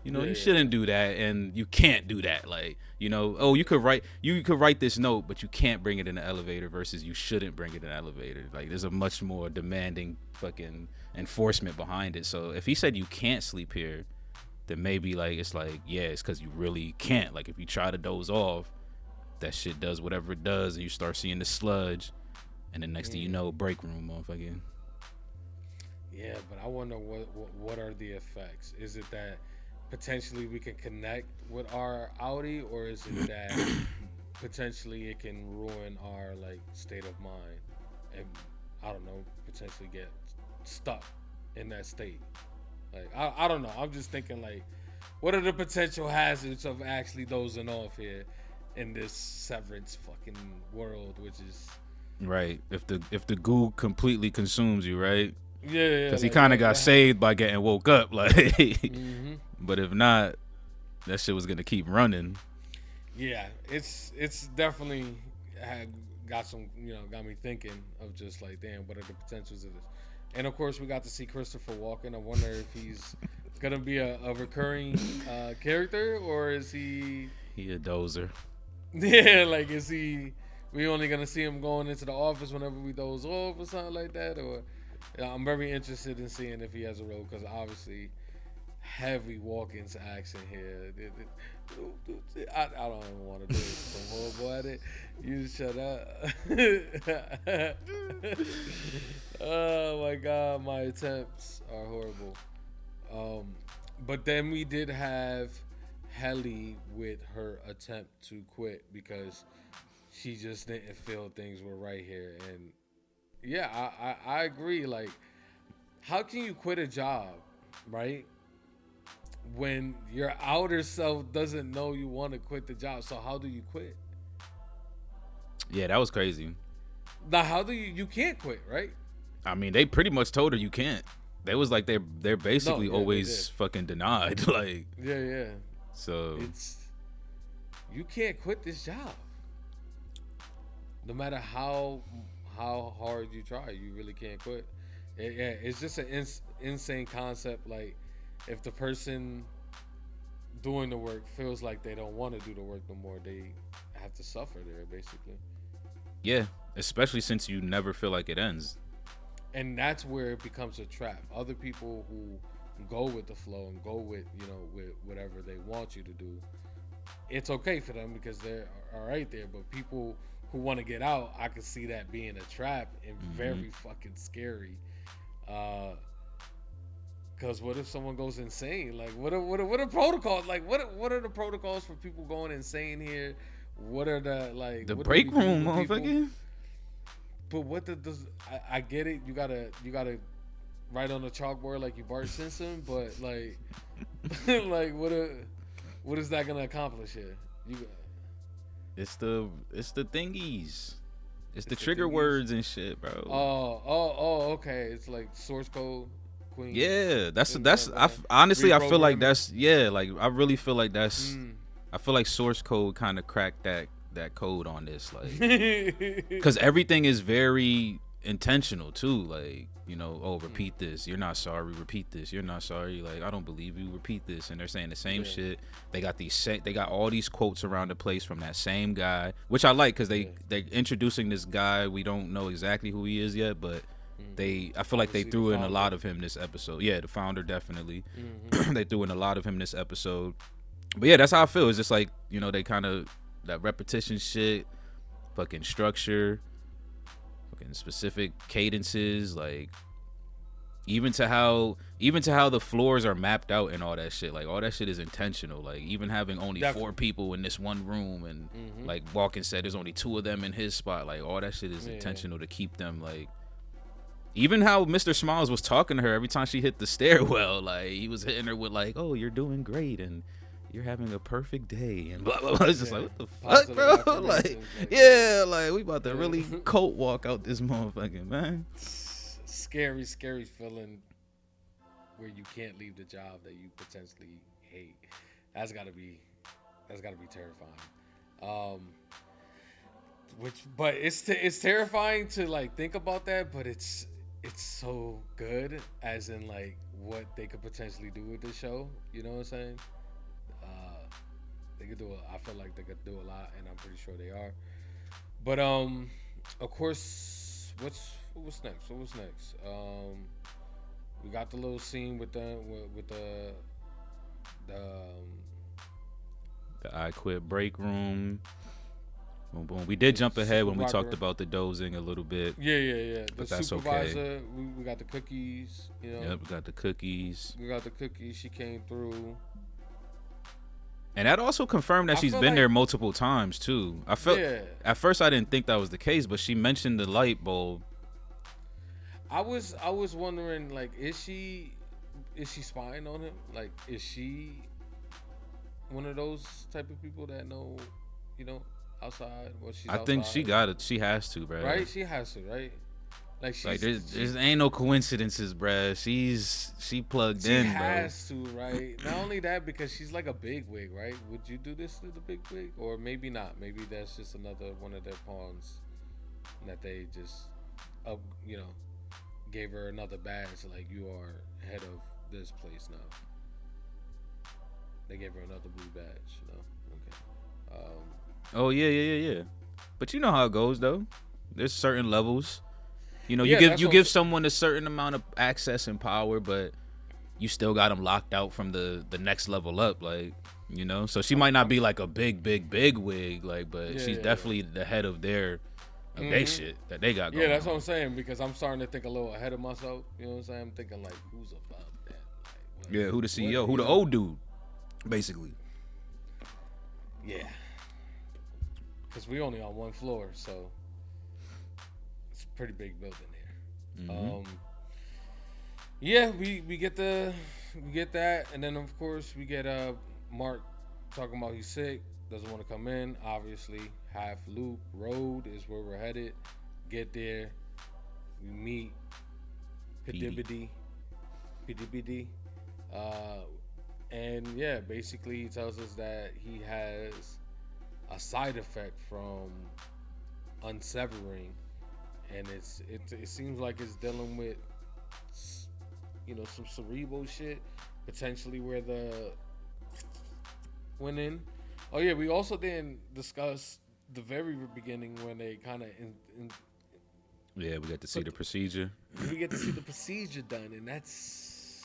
you shouldn't do that, and you can't do that. Like, oh, you could write this note, but you can't bring it in the elevator, versus you shouldn't bring it in the elevator. Like, there's a much more demanding fucking enforcement behind it. So if he said you can't sleep here, then maybe like it's like, yeah, it's because you really can't. Like, if you try to doze off, that shit does whatever it does, and you start seeing the sludge. And then next thing you know, break room, motherfucker. Yeah, but I wonder what are the effects? Is it that potentially we can connect with our outie, or is it that potentially it can ruin our like state of mind, and I don't know, potentially get stuck in that state? Like, I don't know. I'm just thinking like, what are the potential hazards of actually dozing off here in this severance fucking world, which is. Right. If the goo completely consumes you, right? Yeah. Because he kind of got saved by getting woke up, like. But if not, that shit was gonna keep running. Yeah, it's definitely got me thinking of just like, damn, what are the potentials of this? And of course, we got to see Christopher Walken. I wonder if he's gonna be a recurring character, or is he a dozer? Yeah, like, is he? We only gonna see him going into the office whenever we doze off or something like that, or I'm very interested in seeing if he has a role, because obviously heavy walk-ins action here. I don't even want to do it. So horrible at it. You shut up. Oh my God, my attempts are horrible. But then we did have Helly with her attempt to quit because she just didn't feel things were right here. And yeah, I agree. Like, how can you quit a job, right, when your outer self doesn't know you want to quit the job? So how do you quit? Yeah, that was crazy. Now, how do you can't quit, right? I mean, they pretty much told her you can't. They was like they're basically No, yeah, always fucking denied. Like, yeah. so you can't quit this job. No matter how hard you try, you really can't quit. It's just an insane concept. Like, if the person doing the work feels like they don't want to do the work no more, they have to suffer there, basically. yeah, especially since you never feel like it ends. And that's where it becomes a trap. Other people who go with the flow and go with, with whatever they want you to do, it's okay for them because they're all right there. But people who want to get out, I can see that being a trap and very fucking scary. Because what if someone goes insane? Like, what are protocols? Like, what are the protocols for people going insane here? What are the break room, motherfucker? But what does I get it? You gotta write on the chalkboard like you Bart Simpson, but like like what is that gonna accomplish here? It's the thingies. It's the trigger words and shit, bro. Oh, okay. It's like source code queen. Yeah, honestly I feel like that's like I really feel like that's I feel like source code kind of cracked that code on this, like, because everything is very intentional too, like, repeat this, you're not sorry, repeat this, you're not sorry, like, I don't believe you, repeat this, and they're saying the same shit. They got all these quotes around the place from that same guy, which I like, because they're introducing this guy. We don't know exactly who he is yet, but I feel like they threw in a lot of him this episode. Yeah, the founder, definitely. They threw in a lot of him this episode. But yeah, that's how I feel. It's just like, they kind of, that repetition shit, fucking structure, fucking specific cadences, like even to how the floors are mapped out and all that shit. Like, all that shit is intentional. Like, even having only 4 people in this one room, and like Walken said, there's only 2 of them in his spot. Like, all that shit is intentional to keep them, like, even how Mr. Smiles was talking to her every time she hit the stairwell, like, he was hitting her with like, oh, you're doing great and you're having a perfect day and blah blah blah. It's just like, what the fuck, bro? Like, yeah, like, we about to really cult walk out this motherfucking, man. Scary feeling where you can't leave the job that you potentially hate. That's gotta be terrifying. But it's terrifying to like think about that, but it's so good, as in like what they could potentially do with this show. You know what I'm saying? They could do I feel like they could do a lot, and I'm pretty sure they are. But of course, what's next? So what's next? We got the little scene with the I quit break room. Boom, boom. We did jump ahead when we talked about the dozing a little bit. Yeah. But the that's supervisor, okay. We got the cookies. Yep, we got the cookies. She came through. And that also confirmed that she's been there multiple times too. I felt at first I didn't think that was the case, but she mentioned the light bulb. I was wondering, like, is she spying on him? Like, is she one of those type of people that know, outside what she's I think she got it. She has to, bro. Right? She has to, right? Like, there's ain't no coincidences, bruh. She plugged in, bro. She has to, right? Not only that, because she's like a big wig, right? Would you do this to the big wig? Or maybe not. Maybe that's just another one of their pawns that they just, gave her another badge. Like, you are head of this place now. They gave her another blue badge, Okay. Oh, yeah. But you know how it goes, though. There's certain levels. You give someone a certain amount of access and power, but you still got them locked out from the next level up, like, So she might not be like a big wig, like, but she's definitely the head of their shit that they got going. Yeah, that's what I'm saying, because I'm starting to think a little ahead of myself. You know what I'm saying? I'm thinking like, who's above that? Like, who the CEO? Who the old dude? Basically. Yeah. Because we only on one floor, so it's a pretty big building here. Yeah, we get that, and then of course we get Mark talking about he's sick, doesn't want to come in. Obviously, half loop road is where we're headed. get there, we meet Pidibidi, and yeah, basically he tells us that he has a side effect from unsevering, and it seems like it's dealing with, you know, some cerebral shit, potentially where the went in. Oh yeah, we also didn't discuss the very beginning when they kind of Yeah, we got to see the procedure. we get to see the procedure done, and that was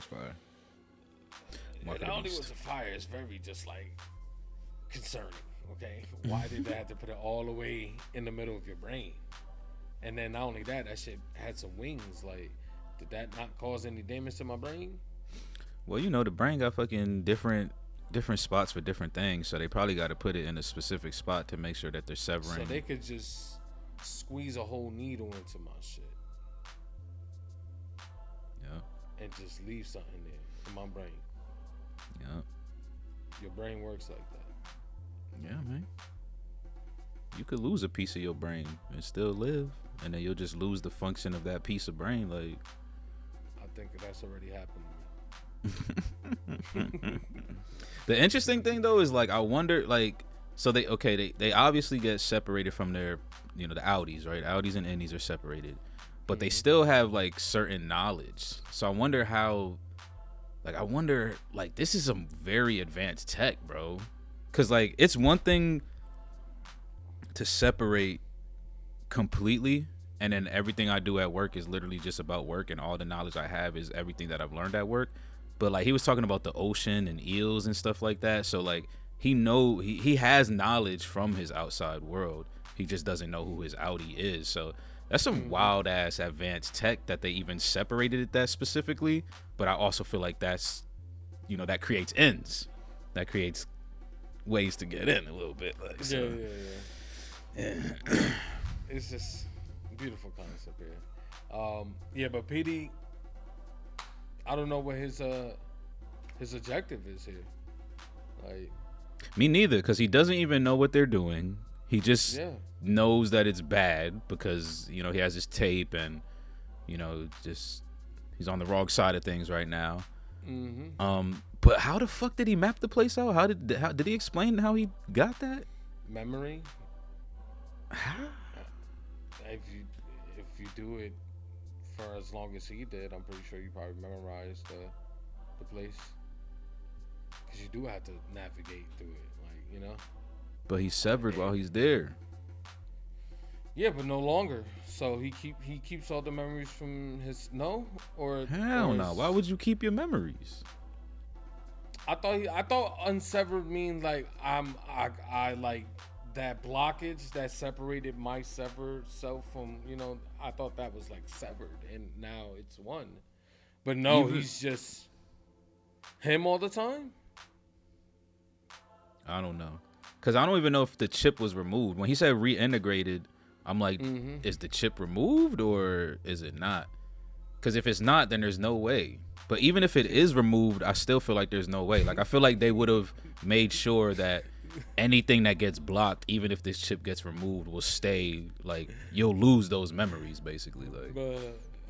fire. Not only was it fire, it's very just like concerning. Okay, why did they have to put it all the way in the middle of your brain? And then not only that, that shit had some wings. Like, did that not cause any damage to my brain? Well, you know, the brain got fucking different spots for different things, so they probably got to put it in a specific spot to make sure that they're severing. So they could just squeeze a whole needle into my shit. Yeah. And just leave something there in my brain. Yeah. Your brain works like that. Yeah, man. You could lose a piece of your brain and still live, and then you'll just lose the function of that piece of brain. Like, I think that's already happened to me. The interesting thing though is, like, I wonder, like, so they obviously get separated from their, you know, the outies, right? Outies and innies are separated, but they still have like certain knowledge. So I wonder how, like, this is some very advanced tech, bro. Cause like, it's one thing to separate completely, and then everything I do at work is literally just about work, and all the knowledge I have is everything that I've learned at work. But like, he was talking about the ocean and eels and stuff like that. So like, he has knowledge from his outside world. He just doesn't know who his outie is. So that's some wild ass advanced tech that they even separated it that specifically. But I also feel like that's, you know, that creates ends. That creates ways to get in a little bit. Like, so. Yeah. It's just a beautiful concept here. Yeah, but PD, I don't know what his objective is here. Like, me neither, because he doesn't even know what they're doing. He just knows that it's bad because, you know, he has his tape, and, you know, just he's on the wrong side of things right now. But how the fuck did he map the place out? How did he explain how he got that memory? If you do it for as long as he did, I'm pretty sure you probably memorized the place, because you do have to navigate through it, like, you know. But he's severed while he's there. Yeah, but no longer. So he keeps all the memories from his Hell no. Why would you keep your memories? I thought unsevered means like I like that blockage that separated my severed self from, you know, I thought that was like severed, and now it's one. But no, he's just him all the time. I don't know, because I don't even know if the chip was removed. When he said reintegrated, I'm like, is the chip removed or is it not? Because if it's not, then there's no way. But even if it is removed, I still feel like there's no way. Like, I feel like they would have made sure that anything that gets blocked, even if this chip gets removed, will stay. Like, you'll lose those memories, basically. Like, but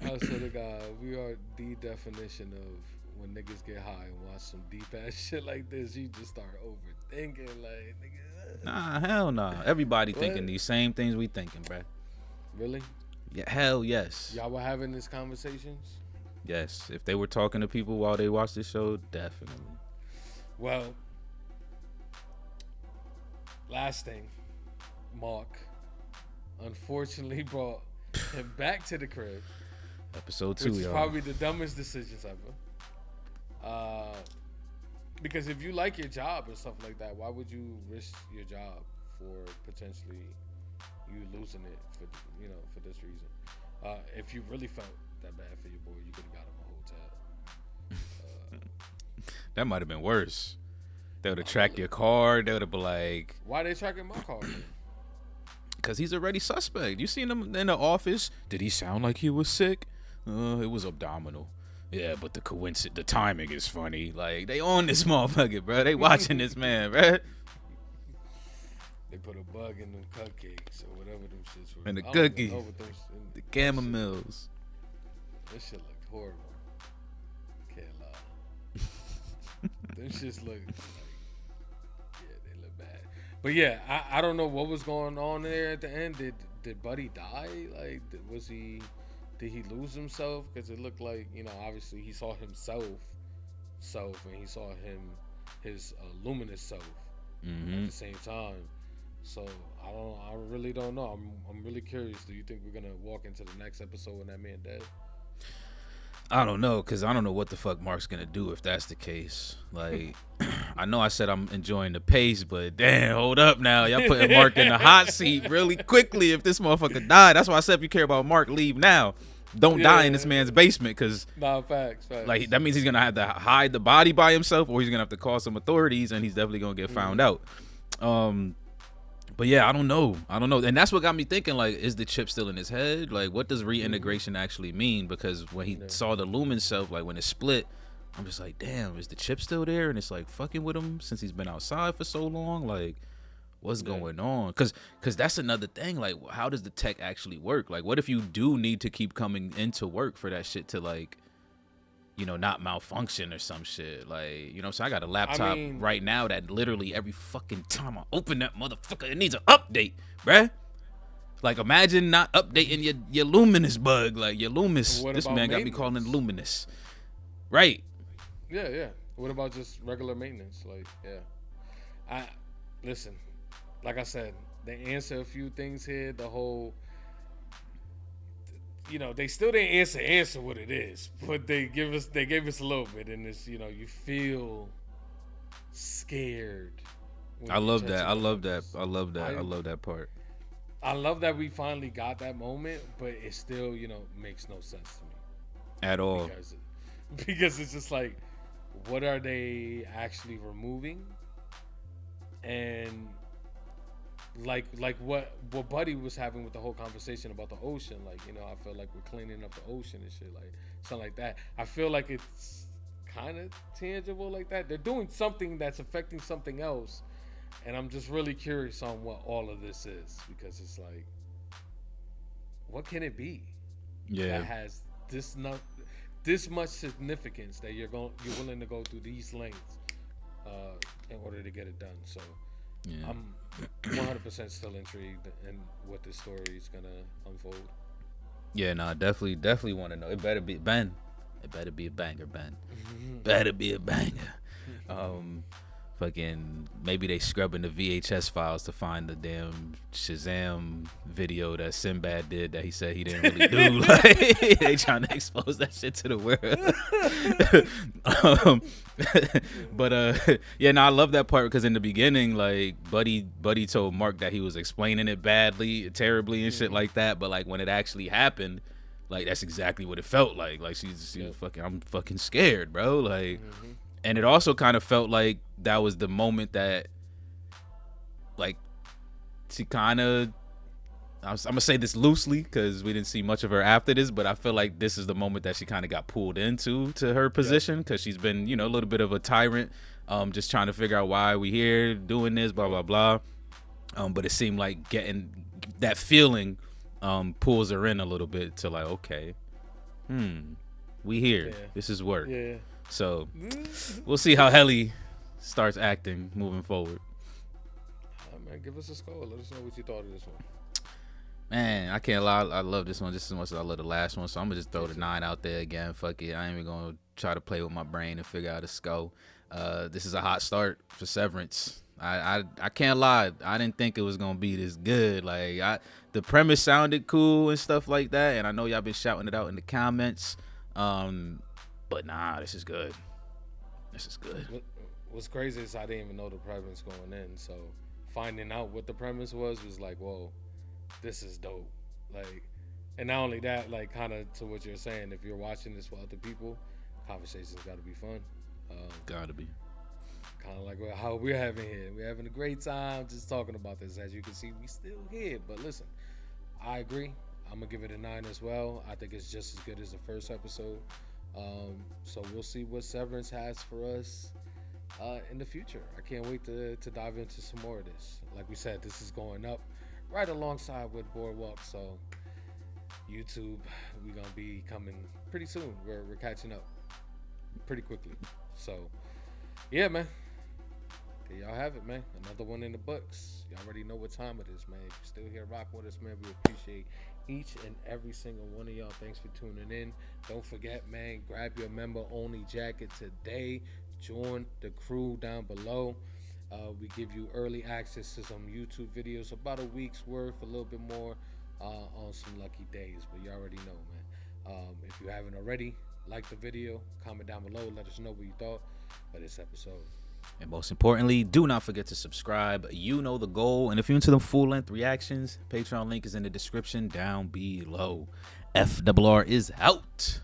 I swear to God, we are the definition of when niggas get high and watch some deep ass shit like this, you just start overthinking. Like, nigga, nah, hell nah. Everybody thinking these same things we thinking, bruh. Really? Yeah, hell yes. Y'all were having these conversations? Yes, if they were talking to people while they watched this show, definitely. Well, last thing, Mark unfortunately brought him back to the crib. Episode 2, which is y'all. probably the dumbest decisions ever. Because if you like your job and stuff like that, why would you risk your job for potentially you losing it for, you know, for this reason? If you really felt that bad for your boy, you could have got him a hotel. That might have been worse. They would have tracked your car. They would have been like, why they tracking my car? Because he's already suspect. You seen him in the office? Did he sound like he was sick? It was abdominal. Yeah, but the timing is funny. Like, they on this motherfucker, bro. They watching this man, bro. They put a bug in them cupcakes or whatever them shits were. And the I don't even cookies, know what them the camomiles. That shit looked horrible. Can't lie. Them shits look like, yeah, they look bad. But yeah, I don't know what was going on there at the end. Did Buddy die? Like, did he lose himself? Because it looked like, you know, obviously he saw himself, and he saw his luminous self at the same time. So I really don't know. I'm really curious. Do you think we're gonna walk into the next episode when that man dead? I don't know, because I don't know what the fuck Mark's gonna do if that's the case. Like, I know I said I'm enjoying the pace, but damn, hold up now. Y'all putting Mark in the hot seat really quickly if this motherfucker died. That's why I said if you care about Mark, leave now. Don't die in this man's basement, because facts. Like, that means he's gonna have to hide the body by himself, or he's gonna have to call some authorities, and he's definitely gonna get found out. But yeah, I don't know, and that's what got me thinking, like, is the chip still in his head? Like, what does reintegration actually mean? Because when he saw the lumen self, like when it split, I'm just like, damn, is the chip still there? And it's like fucking with him since he's been outside for so long. Like, what's going on? Because that's another thing. Like, how does the tech actually work? Like, what if you do need to keep coming into work for that shit to, like, you know, not malfunction or some shit? Like, you know, so I got a laptop right now that literally every fucking time I open that motherfucker, it needs an update, bruh. Like, imagine not updating your Luminous bug. Like, your Luminous, this man got me calling it Luminous. Right. Yeah. What about just regular maintenance? Like, yeah. Listen, like I said, they answer a few things here. The whole, you know, they still didn't answer what it is, but they gave us a little bit, and it's, you know, you feel scared. I love that part. I love that we finally got that moment, but it still, you know, makes no sense to me at all. Because it's just like, what are they actually removing? And like what Buddy was having with the whole conversation about the ocean, like, you know, I feel like we're cleaning up the ocean and shit, like something like that. I feel like it's kind of tangible like that. They're doing something that's affecting something else, and I'm just really curious on what all of this is, because it's like, what can it be? Yeah, that has this much significance that you're willing to go through these lengths in order to get it done. So yeah. I'm 100% still intrigued in what this story is gonna unfold. Yeah, no, definitely want to know. It better be Ben. It better be a banger, Ben. Better be a banger. Fucking maybe they scrubbing the VHS files to find the damn Shazam video that Sinbad did that he said he didn't really do. Like, they trying to expose that shit to the world. But yeah, no, I love that part, because in the beginning, like, Buddy told Mark that he was explaining it terribly and shit like that. But like when it actually happened, like, that's exactly what it felt like. Like, she was fucking, I'm fucking scared, bro. Like. And it also kind of felt like that was the moment that, like, she kind of, I'm going to say this loosely because we didn't see much of her after this, but I feel like this is the moment that she kind of got pulled into her position, because she's been, you know, a little bit of a tyrant, just trying to figure out why we here doing this, blah, blah, blah. But it seemed like getting that feeling pulls her in a little bit to, like, okay, we here. This is work. Yeah. So we'll see how Helly starts acting moving forward. Man, give us a score. Let us know what you thought of this one. Man, I can't lie. I love this one just as much as I love the last one. So I'm going to just throw the 9 out there again. Fuck it. I ain't even going to try to play with my brain and figure out a score. This is a hot start for Severance. I can't lie. I didn't think it was going to be this good. Like, the premise sounded cool and stuff like that. And I know y'all been shouting it out in the comments. But nah, this is good. This is good. What's crazy is I didn't even know the premise going in. So finding out what the premise was like, whoa, this is dope. Like, and not only that, like, kind of to what you're saying, if you're watching this for other people, conversations got to be fun. Gotta be. Kind of like how we're having here. We're having a great time just talking about this. As you can see, we still here. But listen, I agree. I'm going to give it a 9 as well. I think it's just as good as the first episode. So we'll see what Severance has for us in the future. I can't wait to dive into some more of this. Like we said, this is going up right alongside with Boardwalk, so YouTube, we're gonna be coming pretty soon. We're catching up pretty quickly. So yeah, man. There y'all have it, man. Another one in the books. Y'all already know what time it is, man. If you're still here rock with us, man, we appreciate each and every single one of y'all. Thanks for tuning in. Don't forget, man, grab your member only jacket today. Join the crew down below. We give you early access to some YouTube videos, about a week's worth, a little bit more on some lucky days. But you already know, man. If you haven't already, like the video, comment down below, let us know what you thought of this episode. And most importantly, do not forget to subscribe. You know the goal. And if you're into the full-length reactions, Patreon link is in the description down below. FRR is out.